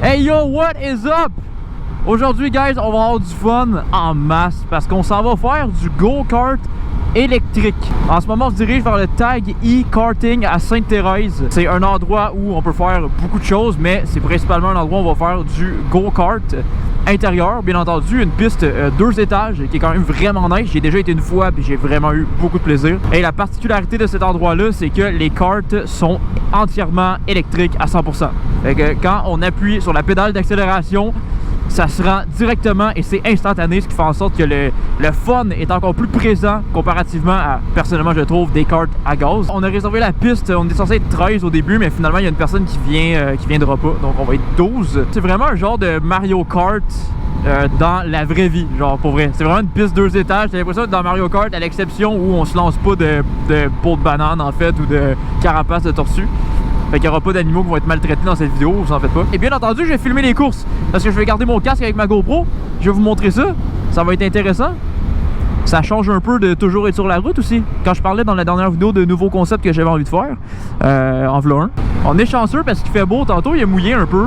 Hey yo, what is up? Aujourd'hui, guys, on va avoir du fun en masse parce qu'on s'en va faire du go-kart électrique. En ce moment, on se dirige vers le Tag E-Karting à Sainte-Thérèse. C'est un endroit où on peut faire beaucoup de choses, mais c'est principalement un endroit où on va faire du go-kart intérieur. Bien entendu, une piste 2 étages qui est quand même vraiment nice. J'ai déjà été une fois et j'ai vraiment eu beaucoup de plaisir. Et la particularité de cet endroit-là, c'est que les karts sont entièrement électriques à 100%. Fait que quand on appuie sur la pédale d'accélération, ça se rend directement et c'est instantané, ce qui fait en sorte que le fun est encore plus présent comparativement à, personnellement je trouve, des karts à gaz. On a réservé la piste, on est censé être 13 au début, mais finalement il y a une personne qui viendra pas, donc on va être 12. C'est vraiment un genre de Mario Kart dans la vraie vie, genre pour vrai. C'est vraiment une piste 2 étages, j'ai l'impression que dans Mario Kart, à l'exception où on se lance pas de peau de banane en fait, ou de carapace de tortue. Fait qu'il n'y aura pas d'animaux qui vont être maltraités dans cette vidéo, vous en faites pas. Et bien entendu, je vais filmer les courses parce que je vais garder mon casque avec ma GoPro. Je vais vous montrer ça. Ça va être intéressant. Ça change un peu de toujours être sur la route aussi. Quand je parlais dans la dernière vidéo de nouveaux concepts que j'avais envie de faire, en v'là un. On est chanceux parce qu'il fait beau. Tantôt, il a mouillé un peu.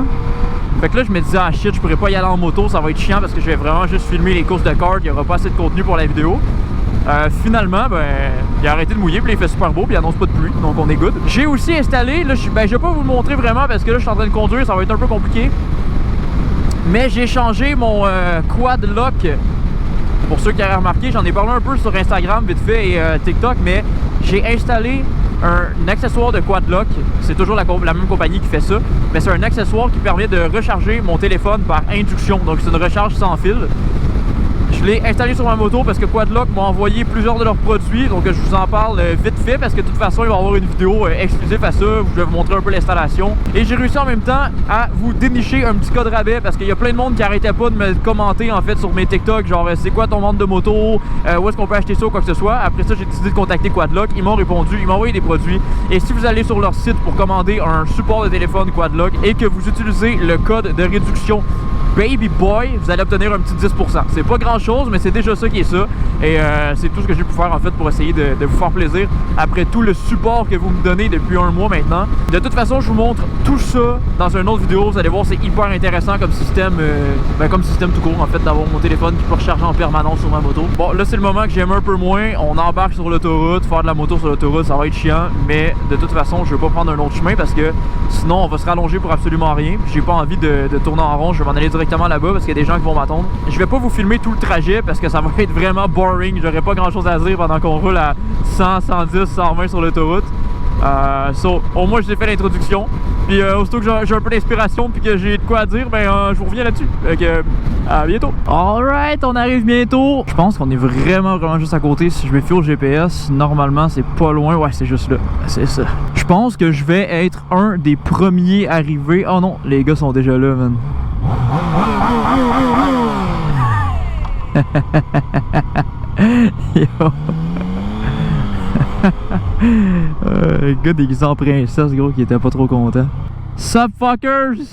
Fait que là, je me disais, ah shit, je pourrais pas y aller en moto. Ça va être chiant parce que je vais vraiment juste filmer les courses de kart. Il n'y aura pas assez de contenu pour la vidéo. Finalement, ben, il a arrêté de mouiller, puis il fait super beau, puis il annonce pas de pluie, donc on est good. J'ai aussi installé, là, je vais pas vous le montrer vraiment parce que là, je suis en train de conduire, ça va être un peu compliqué. Mais j'ai changé mon quad lock. Pour ceux qui auraient remarqué, j'en ai parlé un peu sur Instagram, vite fait, et TikTok, mais j'ai installé un accessoire de quad lock. C'est toujours la même compagnie qui fait ça, mais c'est un accessoire qui permet de recharger mon téléphone par induction, donc c'est une recharge sans fil. Je l'ai installé sur ma moto parce que Quadlock m'a envoyé plusieurs de leurs produits, donc je vous en parle vite fait parce que de toute façon il va y avoir une vidéo exclusive à ça où je vais vous montrer un peu l'installation. Et j'ai réussi en même temps à vous dénicher un petit code rabais parce qu'il y a plein de monde qui arrêtait pas de me commenter en fait sur mes TikTok, genre c'est quoi ton vente de moto, où est-ce qu'on peut acheter ça ou quoi que ce soit. Après ça, j'ai décidé de contacter Quadlock, ils m'ont répondu, ils m'ont envoyé des produits. Et si vous allez sur leur site pour commander un support de téléphone Quadlock et que vous utilisez le code de réduction Baby Boy, vous allez obtenir un petit 10%. C'est pas grand chose, mais c'est déjà ça qui est ça. Et c'est tout ce que j'ai pu faire en fait pour essayer de vous faire plaisir après tout le support que vous me donnez depuis un mois maintenant. De toute façon, je vous montre tout ça dans une autre vidéo. Vous allez voir, c'est hyper intéressant comme système, comme système tout court en fait, d'avoir mon téléphone qui peut recharger en permanence sur ma moto. Bon, là c'est le moment que j'aime un peu moins. On embarque sur l'autoroute, faire de la moto sur l'autoroute, ça va être chiant. Mais de toute façon, je vais pas prendre un autre chemin parce que sinon on va se rallonger pour absolument rien. J'ai pas envie de tourner en rond. Je vais m'en aller directement là-bas parce qu'il y a des gens qui vont m'attendre. Je vais pas vous filmer tout le trajet parce que ça va être vraiment boring. J'aurai pas grand chose à dire pendant qu'on roule à 100, 110, 120 sur l'autoroute. Au moins je vous ai fait l'introduction. Puis aussitôt que j'ai un peu d'inspiration puis que j'ai de quoi à dire, ben je vous reviens là-dessus. Donc à bientôt. Alright, on arrive bientôt. Je pense qu'on est vraiment juste à côté. Si je me fie au GPS, normalement c'est pas loin. Ouais, c'est juste là. C'est ça. Je pense que je vais être un des premiers arrivés. Oh non, les gars sont déjà là, man. Yo. Le gars déguisé en princesse, gros, qui était pas trop content. Sup fuckers?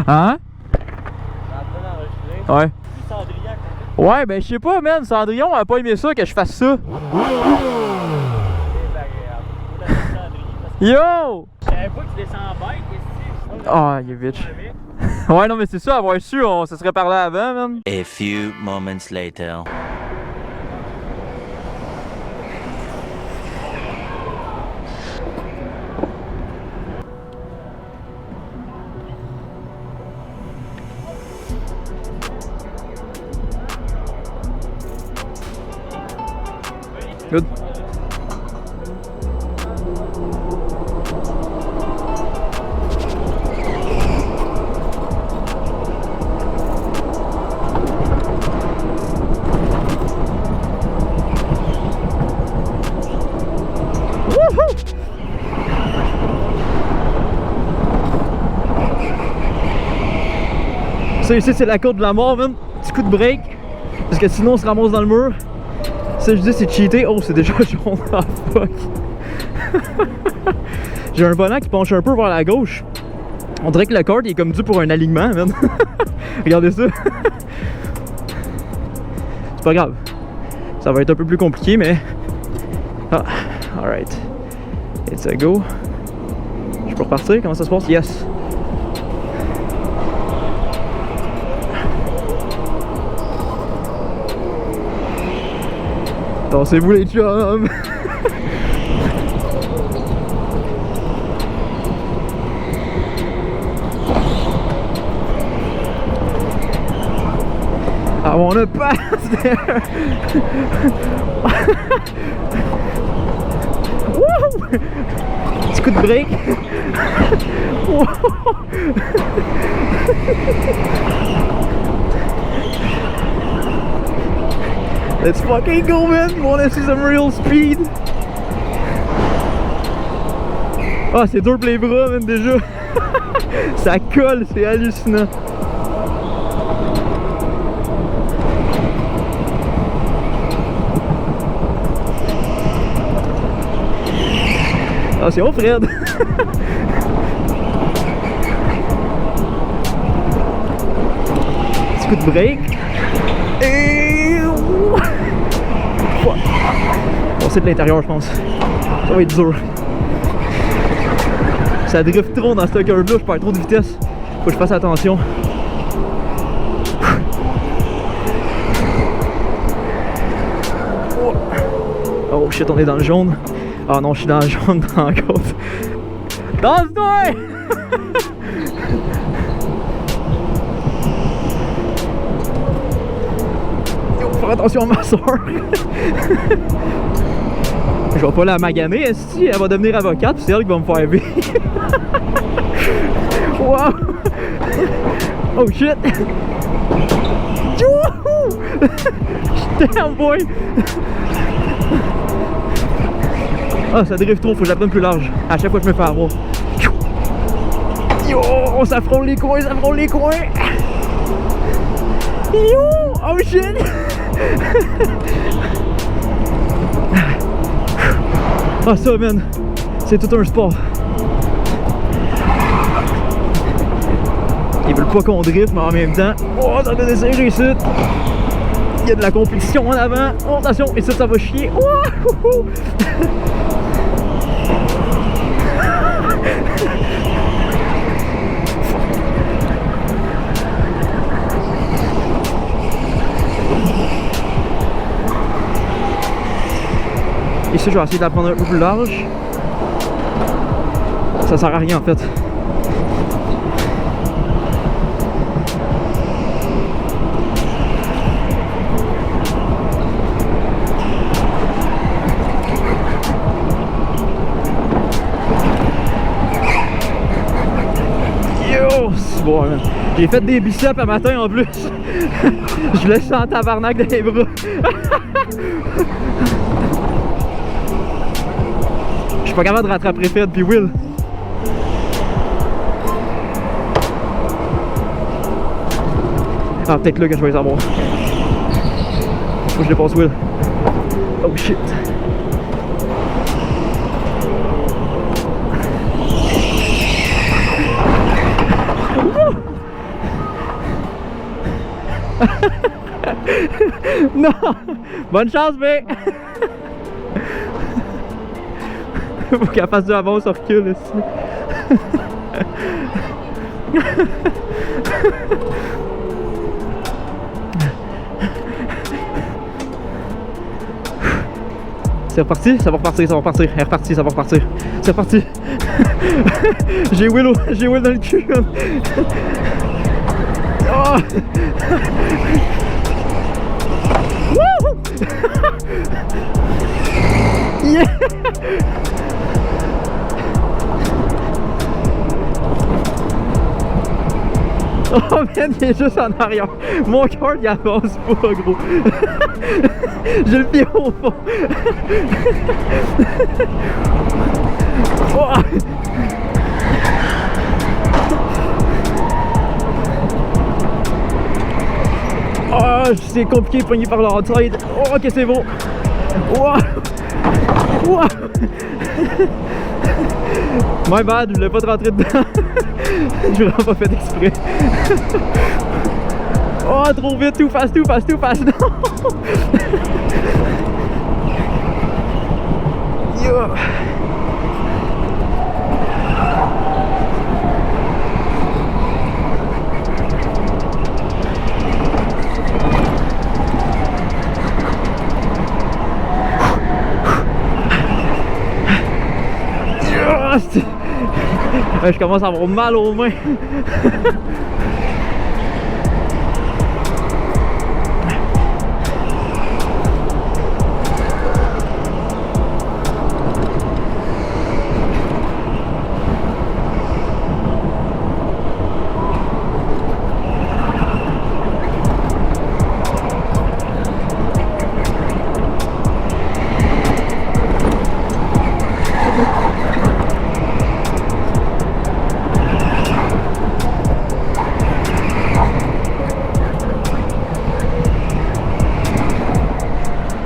Hein? Ouais. Ouais, ben je sais pas, man. Cendrillon a pas aimé ça que je fasse ça. Yo! Je savais pas que tu descends en bike, qu'est-ce que c'est? Ah, il est bitch. Ouais, non, mais c'est ça, avoir su, on se serait parlé avant, man. A few moments later. Good. Ça ici c'est la côte de la mort, man. Petit coup de break. Parce que sinon on se ramasse dans le mur. Ça je dis c'est cheaté. Oh, c'est déjà jaune. Ah fuck. J'ai un volant qui penche un peu vers la gauche. On dirait que le kart il est comme dû pour un alignement, man. Regardez ça. C'est pas grave. Ça va être un peu plus compliqué, mais... Ah, alright. It's a go. Je Je peux repartir? Comment ça se passe? Yes! Tassez-vous les chums! I wanna pass there! Woo! Petit coup de break! Let's fucking go, man! Wanna see some real speed? Ah, c'est dur pour les bras, man, déjà! Ça colle, c'est hallucinant! Attention, Fred! Petit coup de break. Et... Bon, c'est de l'intérieur, je pense. Ça va être dur. Ça drift trop dans ce curve-là, je perds trop de vitesse. Faut que je fasse attention. Oh shit, on est dans le jaune. Ah non, je suis dans le jaune dans la côte. Danse-toi! Faut faire attention à ma soeur. Je vais pas la maganer, si elle va devenir avocate, c'est elle qui va me faire vivre. Wow! Oh shit! Damn boy! Ah, ça drift trop, faut que je la prenne plus large. À chaque fois que je me fais avoir. Yo, on s'affronte les coins, les coins! Yo! Oh shit! Ah ça, man, c'est tout un sport. Ils veulent pas qu'on drift, mais en même temps, oh, ça donne des serrés ici. Il y a de la compétition en avant. Oh, attention, et ça va chier. Oh, ici, je vais essayer de la prendre un peu plus large. Ça sert à rien en fait. Yo, c'est bon, man. J'ai fait des biceps à matin en plus. Je le sens en tabarnak dans les bras. Je suis pas capable de rattraper Fred puis Will. Ah, peut-être là que je vais les avoir. Faut que je dépasse Will. Oh shit. Non! Bonne chance, B! Faut qu'elle fasse du avant, ça recule ici. C'est reparti? Ça va repartir, ça va repartir. Elle est repartie, ça va repartir. C'est reparti. J'ai Will dans le cul. Oh! Yeah! Oh man, il est juste en arrière. Mon cœur il avance pas, gros. J'ai le pied au fond. Oh! Oh, c'est compliqué de pogner par l'outside. Oh, ok, c'est bon. Wow. Wow. My bad, je voulais pas te rentrer dedans. J'ai vraiment pas fait exprès. Oh, trop vite, too fast, non. Yo. Ah, je commence à avoir mal aux mains.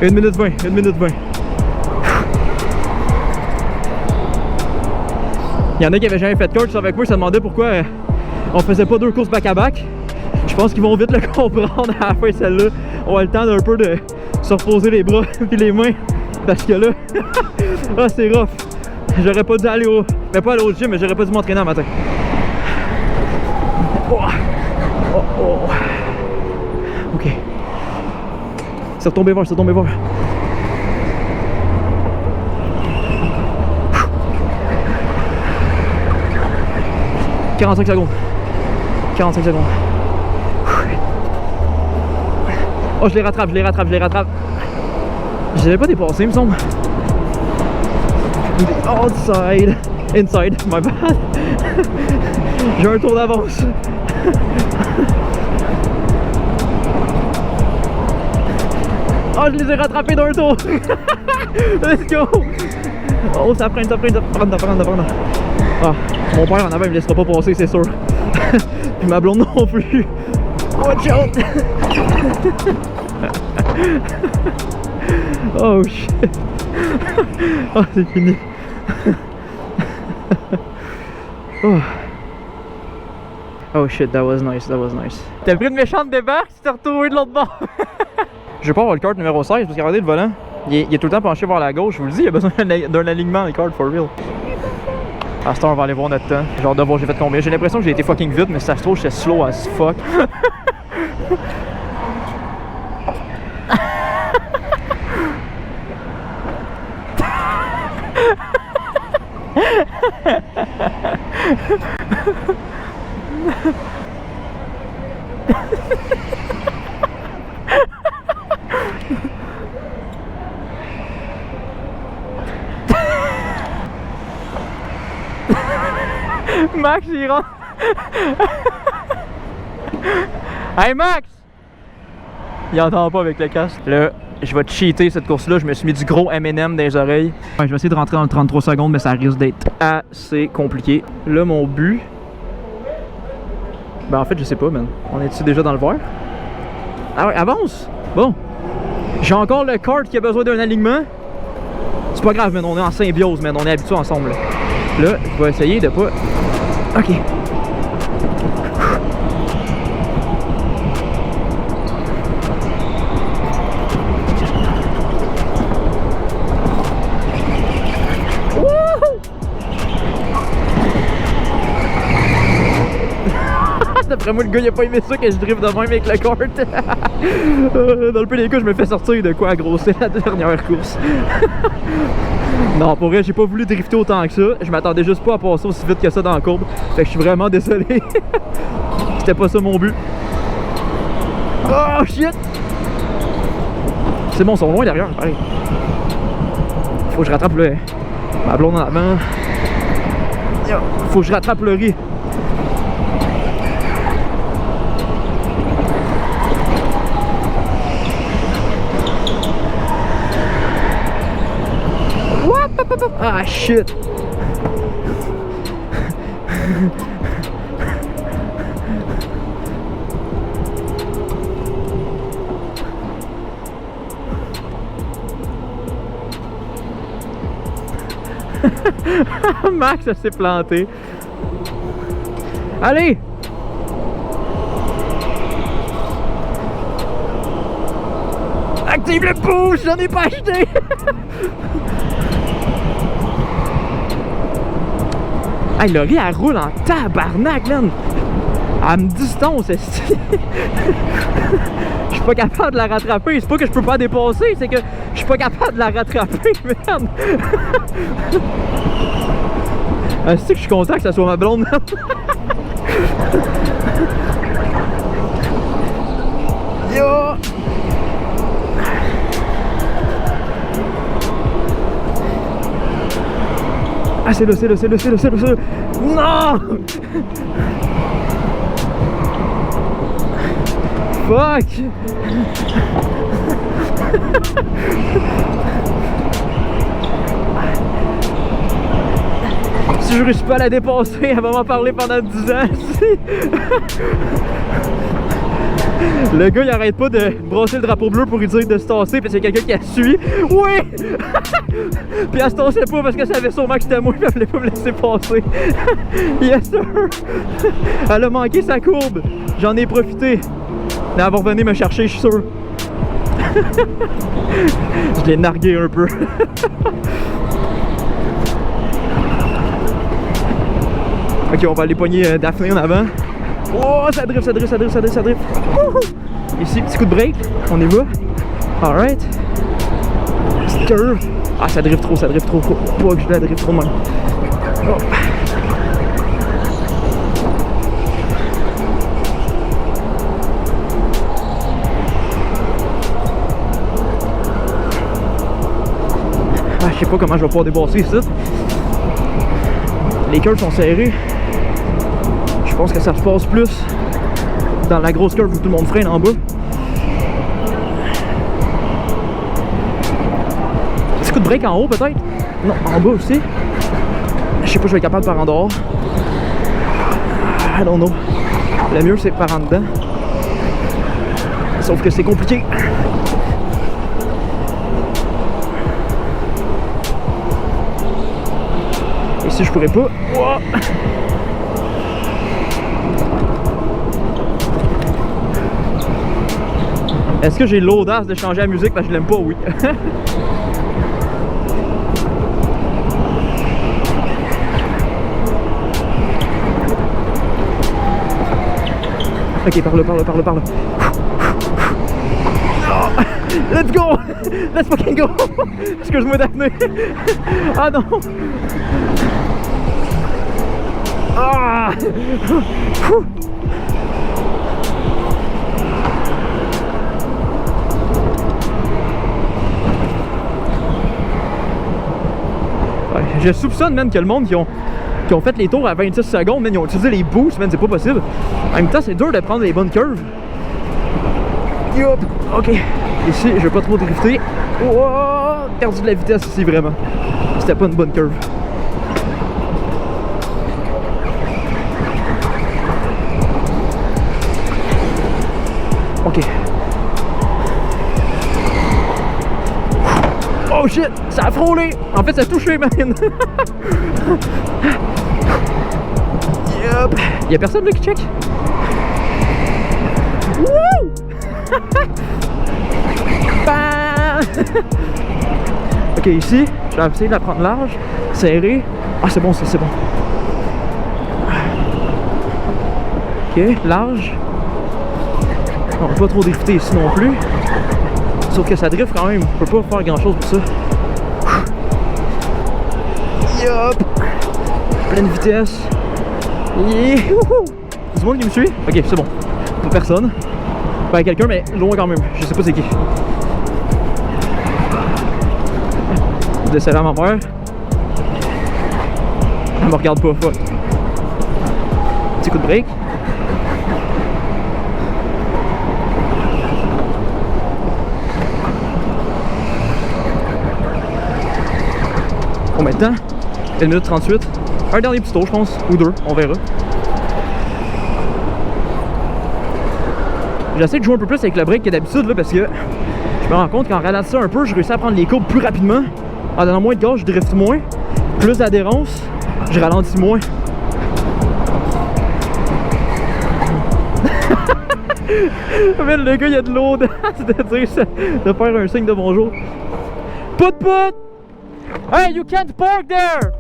Une minute 20. Il y en a qui avaient jamais fait de course avec moi, ça demandait pourquoi on faisait pas 2 courses back-à-back. Je pense qu'ils vont vite le comprendre à la fin celle-là. On a le temps d'un peu de se reposer les bras et les mains. Parce que là, ah, c'est rough. J'aurais pas dû aller au... Mais pas aller au gym, mais j'aurais pas dû m'entraîner un matin. Oh. Ok. C'est retombé voir. 45 secondes. Oh, je les rattrape. Je l'avais pas dépassé, il me semble. Inside, my bad. J'ai un tour d'avance. Oh, je les ai rattrapés d'un tour. Let's go. Oh, ça freine. Prendre. Ah, mon père en avant, il me laissera pas passer, c'est sûr. Puis ma blonde non plus. Watch out. Oh shit. Oh, c'est fini. Oh shit, that was nice. T'as pris une méchante débarque, tu t'es retrouvé de l'autre bord. Je vais pas avoir le kart numéro 16 parce que regardez le volant. Il est tout le temps penché vers la gauche, je vous le dis, il a besoin d'un alignement le kart for real. À ce temps, on va aller voir notre temps. Genre de voir j'ai fait combien. J'ai l'impression que j'ai été fucking vite, mais ça se trouve, j'étais slow as fuck. Max, il rentre. Hey Max! Il entend pas avec le casque. Là, je vais cheater cette course-là. Je me suis mis du gros M&M dans les oreilles. Ouais, je vais essayer de rentrer dans le 33 secondes, mais ça risque d'être assez compliqué. Là, mon but... Ben en fait, je sais pas, man. On est-tu déjà dans le vert? Ah ouais, avance! Bon. J'ai encore le kart qui a besoin d'un alignement. C'est pas grave, man. On est en symbiose, man. On est habitués ensemble. Là, je vais essayer de pas... Ok. D'après moi, le gars il a pas aimé ça que je drive de même avec le kart. Dans le pire des cas, je me fais sortir de quoi à grosser la dernière course. Non, pour vrai, j'ai pas voulu drifter autant que ça. Je m'attendais juste pas à passer aussi vite que ça dans la courbe. Fait que je suis vraiment désolé. C'était pas ça mon but. Oh shit! C'est bon, ils sont loin derrière, pareil. Faut que je rattrape le... ma blonde en avant. Faut que je rattrape le riz. Ah shit! Max s'est planté. Allez! Active le push! J'en ai pas acheté! Hey, Laurie, elle roule en tabarnak, man! Elle me distance, est-ce que... Je suis pas capable de la rattraper. C'est pas que je peux pas dépasser, c'est que je suis pas capable de la rattraper, merde! C'est que je suis content que ça soit ma blonde. Yo! Ah, c'est là, c'est là, c'est là, c'est là, c'est là, c'est là. Non! Fuck! Si je réussis pas à la dépasser, elle va m'en parler pendant 10 ans. Le gars il arrête pas de brasser le drapeau bleu pour lui dire de se tasser parce qu'il y a quelqu'un qui la suit. Oui! Puis elle se tassait pas parce qu'elle savait sûrement que c'était moi et elle voulait pas me laisser passer. Yes sir! Elle a manqué sa courbe. J'en ai profité. Mais elle va revenir me chercher, je suis sûr. Je l'ai nargué un peu. Ok, on va aller pogner Daphné en avant. Oh, ça drift, ça drift, ça drift, ça drift, ça drift. Ici, petit coup de break. On y va. Alright. Petite curve. Ah, ça drift trop, ça drift trop. Faut pas que je la drift trop de même. Oh. Ah, je sais pas comment je vais pouvoir dépasser ici. Les curves sont serrées. Je pense que ça se passe plus dans la grosse curve où tout le monde freine en bas. Petit coup de break en haut peut-être? Non, en bas aussi. Je sais pas si je vais être capable de faire en dehors. I don't know. Le mieux c'est de faire en dedans. Sauf que c'est compliqué. Ici je pourrais pas. Wow. Est-ce que j'ai l'audace de changer la musique parce que je l'aime pas? Oui. Ok, par là, par là, par là, par là. Let's go! Let's fucking go! Excuse-moi Daphné. Ah non! Ah! Ouais, je soupçonne même que le monde qui ont fait les tours à 26 secondes, man, ils ont utilisé les boosts, man, c'est pas possible. En même temps, c'est dur de prendre les bonnes curves. Yup! Ok. Ici, je vais pas trop drifter. Oh, perdu de la vitesse ici, vraiment. C'était pas une bonne curve. Ok. Oh shit! Ça a frôlé! En fait, ça a touché, man! Yup! Y'a personne là qui check? Wouh! Ok, ici, je vais essayer de la prendre large, serrée. Ah, c'est bon, ça, c'est bon. Ok, large. On va pas trop drifter ici non plus. Sauf que ça drift quand même, on peut pas faire grand chose pour ça. Yup! Pleine vitesse. Youhou! C'est bon qui me suit? Ok, c'est bon. Pas personne. Ben, quelqu'un, mais loin quand même. Je sais pas c'est qui. Je laisse aller à ma mère. Elle me regarde pas, fuck. Petit coup de break. Combien de temps? 1 minute 38. Un dernier petit tour, je pense. Ou deux, on verra. J'essaie de jouer un peu plus avec le break que d'habitude là, parce que je me rends compte qu'en ralentissant un peu, je réussis à prendre les courbes plus rapidement. En donnant moins de gaz, je drift moins. Plus d'adhérence, je ralentis moins. Mais le gars, il a de l'audace de dire ça, de faire un signe de bonjour. Put! Hey, you can't park there!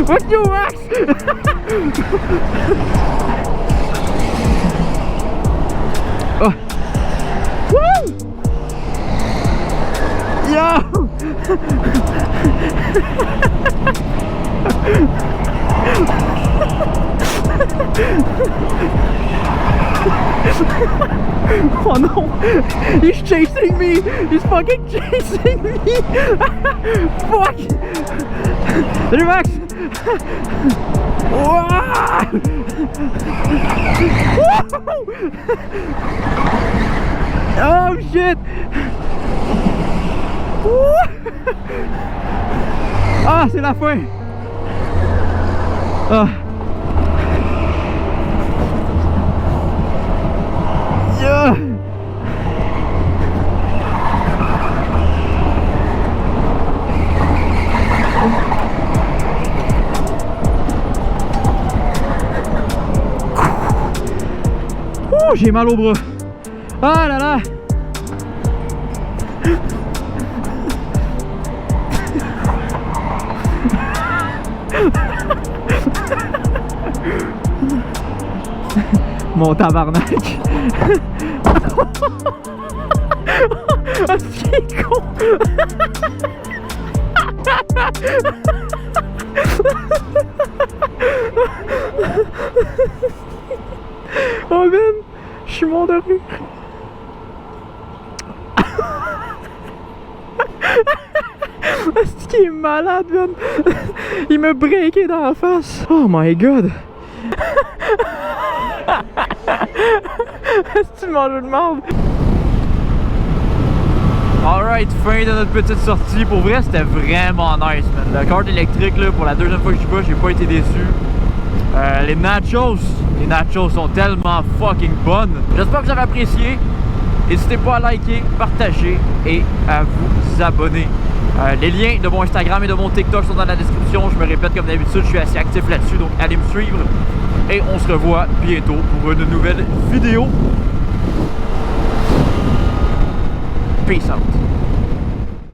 What you wax? Oh. Woo! Yo! Oh no! He's chasing me! He's fucking chasing me! Fuck! Salut Max! Oh shit! Ah, c'est la fin! Ah. Yeah. J'ai mal au bras. Ah là là. Mon tabarnak. Ah, c'est con. Oh man, je suis mort de rire. C'est qu'il est malade, man. Il me breaké dans la face. Oh my god. C'est une mangeuse de merde. Alright, fin de notre petite sortie. Pour vrai, c'était vraiment nice, man. La carte électrique, là, pour la deuxième fois que je suis pas, j'ai pas été déçu. Les nachos sont tellement fucking bonnes. J'espère que vous avez apprécié. N'hésitez pas à liker, partager et à vous abonner. Les liens de mon Instagram et de mon TikTok sont dans la description. Je me répète comme d'habitude, je suis assez actif là-dessus, donc allez me suivre. Et on se revoit bientôt pour une nouvelle vidéo. Peace out.